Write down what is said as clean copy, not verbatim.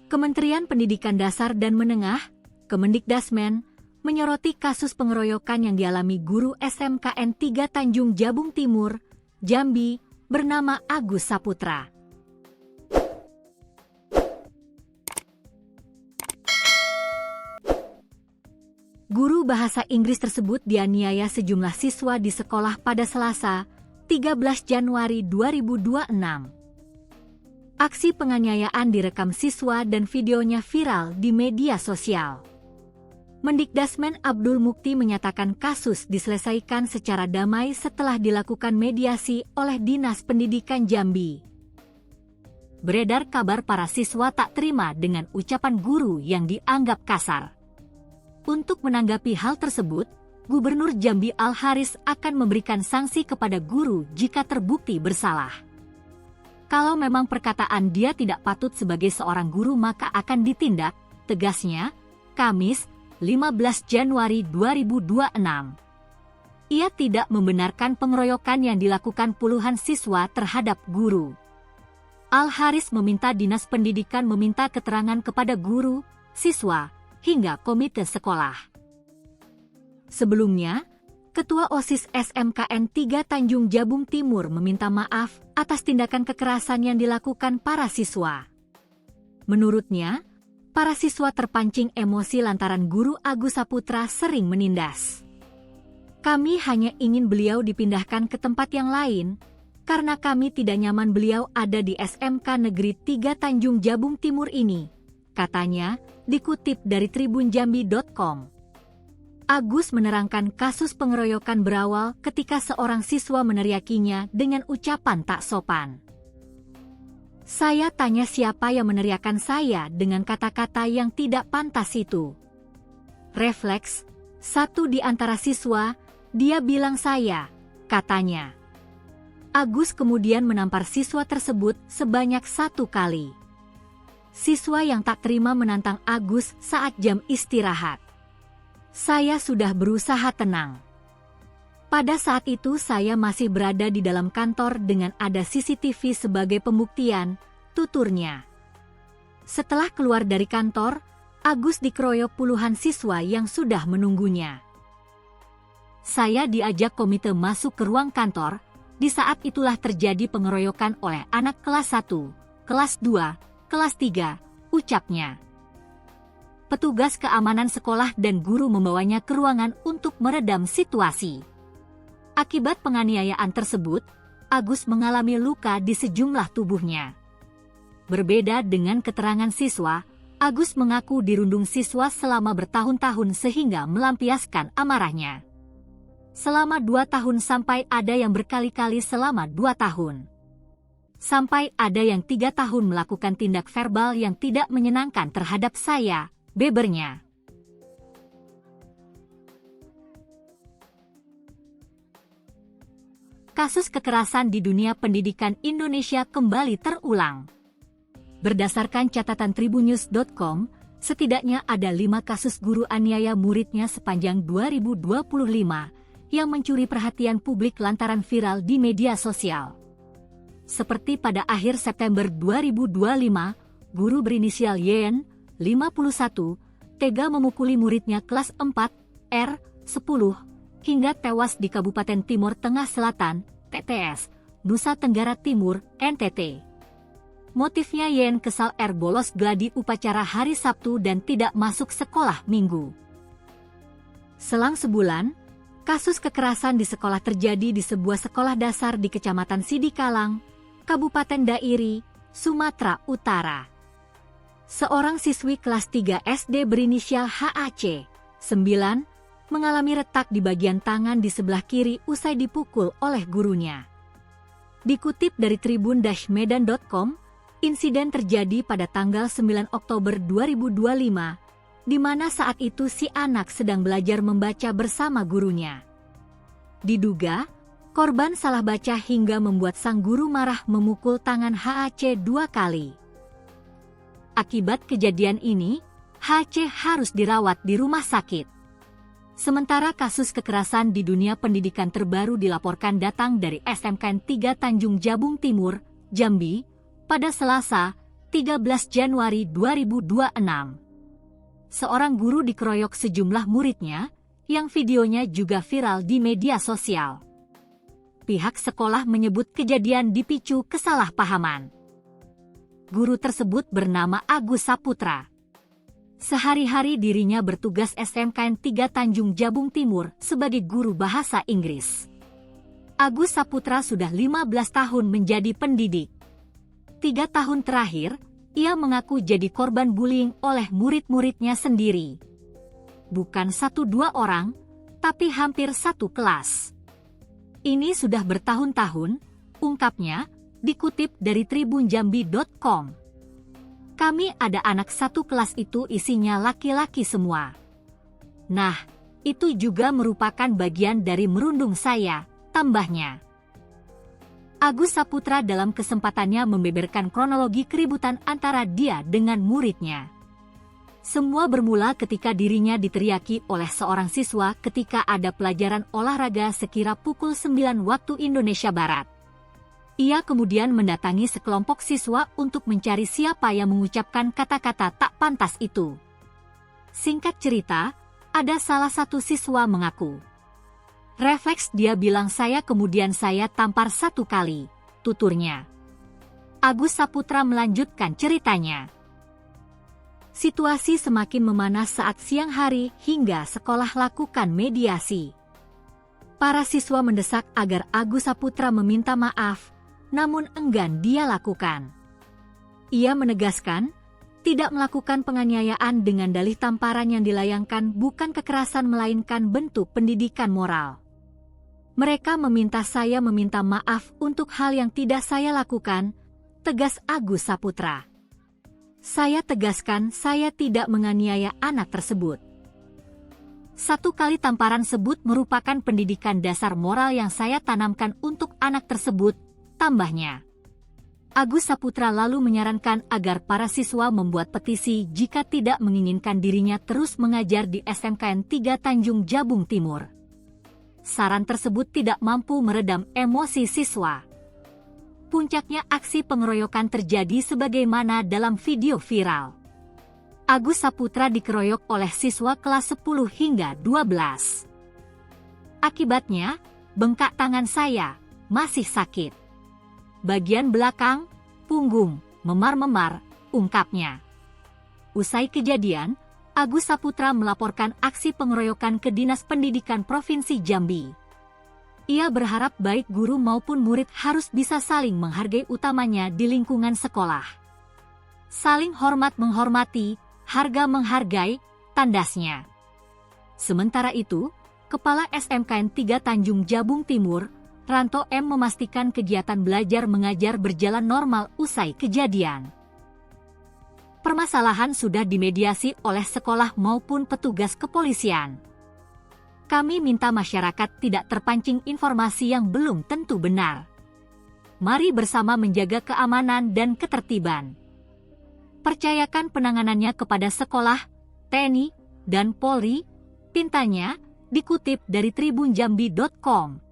Kementerian Pendidikan Dasar dan Menengah, Kemendikdasmen, menyoroti kasus pengeroyokan yang dialami guru SMKN 3 Tanjung Jabung Timur, Jambi, bernama Agus Saputra. Guru bahasa Inggris tersebut dianiaya sejumlah siswa di sekolah pada Selasa, 13 Januari 2026. Aksi penganiayaan direkam siswa dan videonya viral di media sosial. Mendikdasmen Abdul Mukti menyatakan kasus diselesaikan secara damai setelah dilakukan mediasi oleh Dinas Pendidikan Jambi. Beredar kabar para siswa tak terima dengan ucapan guru yang dianggap kasar. Untuk menanggapi hal tersebut, Gubernur Jambi Al-Haris akan memberikan sanksi kepada guru jika terbukti bersalah. Kalau memang perkataan dia tidak patut sebagai seorang guru maka akan ditindak, tegasnya, Kamis, 15 Januari 2026. Ia tidak membenarkan pengeroyokan yang dilakukan puluhan siswa terhadap guru. Al-Haris meminta Dinas Pendidikan meminta keterangan kepada guru, siswa, hingga komite sekolah. Sebelumnya, Ketua OSIS SMKN 3 Tanjung Jabung Timur meminta maaf atas tindakan kekerasan yang dilakukan para siswa. Menurutnya, para siswa terpancing emosi lantaran guru Agus Saputra sering menindas. Kami hanya ingin beliau dipindahkan ke tempat yang lain, karena kami tidak nyaman beliau ada di SMK Negeri 3 Tanjung Jabung Timur ini, katanya, dikutip dari tribunjambi.com. Agus menerangkan kasus pengeroyokan berawal ketika seorang siswa meneriakinya dengan ucapan tak sopan. Saya tanya siapa yang meneriakkan saya dengan kata-kata yang tidak pantas itu. Refleks, satu di antara siswa, dia bilang saya, katanya. Agus kemudian menampar siswa tersebut sebanyak 1 kali. Siswa yang tak terima menantang Agus saat jam istirahat. Saya sudah berusaha tenang. Pada saat itu saya masih berada di dalam kantor dengan ada CCTV sebagai pembuktian, tuturnya. Setelah keluar dari kantor, Agus dikeroyok puluhan siswa yang sudah menunggunya. Saya diajak komite masuk ke ruang kantor, di saat itulah terjadi pengeroyokan oleh anak kelas 1, kelas 2, kelas 3, ucapnya. Petugas keamanan sekolah dan guru membawanya ke ruangan untuk meredam situasi. Akibat penganiayaan tersebut, Agus mengalami luka di sejumlah tubuhnya. Berbeda dengan keterangan siswa, Agus mengaku dirundung siswa selama bertahun-tahun sehingga melampiaskan amarahnya. Selama 2 tahun sampai ada yang berkali-kali selama 2 tahun. Sampai ada yang 3 tahun melakukan tindak verbal yang tidak menyenangkan terhadap saya, bebernya. Kasus kekerasan di dunia pendidikan Indonesia kembali terulang. Berdasarkan catatan tribunnews.com, setidaknya ada 5 kasus guru aniaya muridnya sepanjang 2025 yang mencuri perhatian publik lantaran viral di media sosial. Seperti pada akhir September 2025, guru berinisial YN, 51, tega memukuli muridnya kelas 4, R, 10, hingga tewas di Kabupaten Timur Tengah Selatan, TTS, Nusa Tenggara Timur, NTT. Motifnya YN kesal R bolos gladi upacara hari Sabtu dan tidak masuk sekolah Minggu. Selang sebulan, kasus kekerasan di sekolah terjadi di sebuah sekolah dasar di Kecamatan Sidikalang, Kabupaten Dairi, Sumatera Utara. Seorang siswi kelas 3 SD berinisial HAC, 9, mengalami retak di bagian tangan di sebelah kiri usai dipukul oleh gurunya. Dikutip dari tribun-medan.com, insiden terjadi pada tanggal 9 Oktober 2025, di mana saat itu si anak sedang belajar membaca bersama gurunya. Diduga, korban salah baca hingga membuat sang guru marah memukul tangan HAC 2 kali. Akibat kejadian ini, HC harus dirawat di rumah sakit. Sementara kasus kekerasan di dunia pendidikan terbaru dilaporkan datang dari SMKN 3 Tanjung Jabung Timur, Jambi, pada Selasa, 13 Januari 2026. Seorang guru dikeroyok sejumlah muridnya, yang videonya juga viral di media sosial. Pihak sekolah menyebut kejadian dipicu kesalahpahaman. Guru tersebut bernama Agus Saputra. Sehari-hari dirinya bertugas SMKN 3 Tanjung Jabung Timur sebagai guru bahasa Inggris. Agus Saputra sudah 15 tahun menjadi pendidik. 3 tahun terakhir, ia mengaku jadi korban bullying oleh murid-muridnya sendiri. Bukan 1-2 orang, tapi hampir satu kelas. Ini sudah bertahun-tahun, ungkapnya, dikutip dari tribunjambi.com. Kami ada anak satu kelas itu isinya laki-laki semua. Nah, itu juga merupakan bagian dari merundung saya, tambahnya. Agus Saputra dalam kesempatannya membeberkan kronologi keributan antara dia dengan muridnya. Semua bermula ketika dirinya diteriaki oleh seorang siswa ketika ada pelajaran olahraga sekira pukul 9 waktu Indonesia Barat. Ia kemudian mendatangi sekelompok siswa untuk mencari siapa yang mengucapkan kata-kata tak pantas itu. Singkat cerita, ada salah satu siswa mengaku. Refleks dia bilang saya kemudian saya tampar 1 kali, tuturnya. Agus Saputra melanjutkan ceritanya. Situasi semakin memanas saat siang hari hingga sekolah lakukan mediasi. Para siswa mendesak agar Agus Saputra meminta maaf, namun enggan dia lakukan. Ia menegaskan, tidak melakukan penganiayaan dengan dalih tamparan yang dilayangkan bukan kekerasan melainkan bentuk pendidikan moral. Mereka meminta saya meminta maaf untuk hal yang tidak saya lakukan, tegas Agus Saputra. Saya tegaskan saya tidak menganiaya anak tersebut. 1 kali tamparan sebut merupakan pendidikan dasar moral yang saya tanamkan untuk anak tersebut, tambahnya. Agus Saputra lalu menyarankan agar para siswa membuat petisi jika tidak menginginkan dirinya terus mengajar di SMKN 3 Tanjung Jabung Timur. Saran tersebut tidak mampu meredam emosi siswa. Puncaknya aksi pengeroyokan terjadi sebagaimana dalam video viral. Agus Saputra dikeroyok oleh siswa kelas 10 hingga 12. Akibatnya, bengkak tangan saya, masih sakit. Bagian belakang, punggung, memar-memar, ungkapnya. Usai kejadian, Agus Saputra melaporkan aksi pengeroyokan ke Dinas Pendidikan Provinsi Jambi. Ia berharap baik guru maupun murid harus bisa saling menghargai utamanya di lingkungan sekolah. Saling hormat menghormati, harga menghargai, tandasnya. Sementara itu, Kepala SMKN 3 Tanjung Jabung Timur, Ranto M memastikan kegiatan belajar mengajar berjalan normal usai kejadian. Permasalahan sudah dimediasi oleh sekolah maupun petugas kepolisian. Kami minta masyarakat tidak terpancing informasi yang belum tentu benar. Mari bersama menjaga keamanan dan ketertiban. Percayakan penanganannya kepada sekolah, TNI, dan Polri, pintanya, dikutip dari tribunjambi.com.